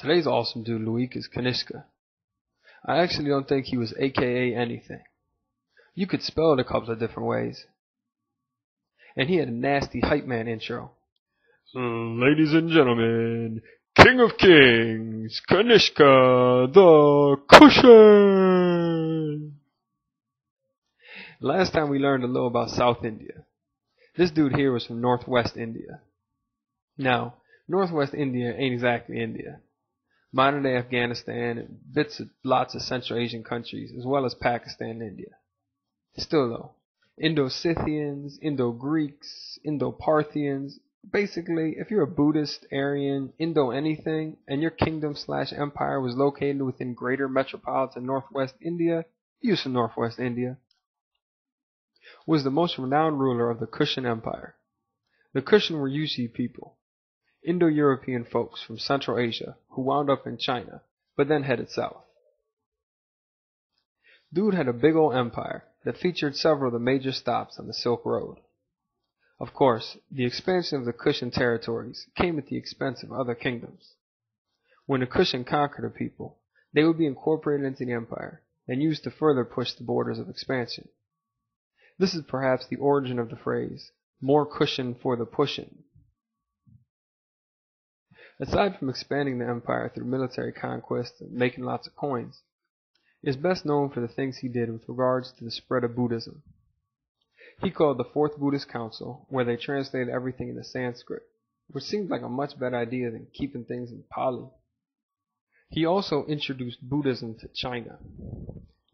Today's awesome dude Luik is Kanishka. I actually don't think he was AKA anything. You could spell it a couple of different ways. And he had a nasty hype man intro. Ladies and gentlemen, King of Kings, Kanishka the Cushion! Last time we learned a little about South India. This dude here was from Northwest India. Now, Northwest India ain't exactly India. Modern day Afghanistan and bits of lots of Central Asian countries, as well as Pakistan and India. Still though, Indo-Scythians, Indo-Greeks, Indo-Parthians, basically, if you're a Buddhist, Aryan, Indo-anything, and your kingdom/empire was located within greater metropolitan Northwest India, used to Northwest India, was the most renowned ruler of the Kushan Empire. The Kushan were Yuezhi people, Indo-European folks from Central Asia who wound up in China, but then headed south. Dude had a big old empire that featured several of the major stops on the Silk Road. Of course, the expansion of the Kushan territories came at the expense of other kingdoms. When the Kushan conquered a people, they would be incorporated into the empire and used to further push the borders of expansion. This is perhaps the origin of the phrase, more Kushan for the pushin'. Aside from expanding the empire through military conquest and making lots of coins, he is best known for the things he did with regards to the spread of Buddhism. He called the Fourth Buddhist Council, where they translated everything into Sanskrit, which seemed like a much better idea than keeping things in Pali. He also introduced Buddhism to China.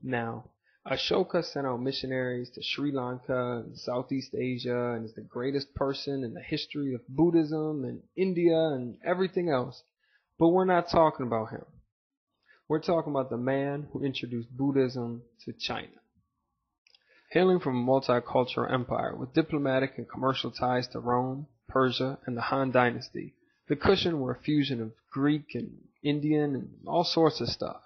Now, Ashoka sent out missionaries to Sri Lanka and Southeast Asia and is the greatest person in the history of Buddhism and India and everything else, but we're not talking about him. We're talking about the man who introduced Buddhism to China. Hailing from a multicultural empire with diplomatic and commercial ties to Rome, Persia, and the Han Dynasty, the Kushan were a fusion of Greek and Indian and all sorts of stuff.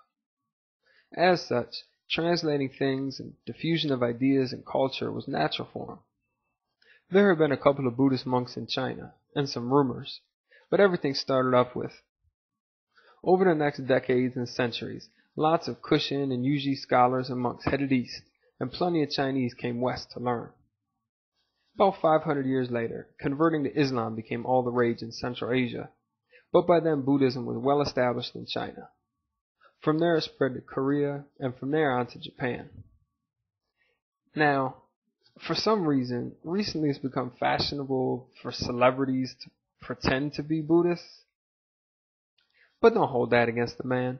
As such, translating things and diffusion of ideas and culture was natural for him. There have been a couple of Buddhist monks in China, and some rumors, but everything started up with. Over the next decades and centuries, lots of Kushan and Yuezhi scholars and monks headed east, and plenty of Chinese came west to learn. About 500 years later, converting to Islam became all the rage in Central Asia, but by then Buddhism was well established in China. From there it spread to Korea, and from there on to Japan. Now, for some reason, recently it's become fashionable for celebrities to pretend to be Buddhists. But don't hold that against the man.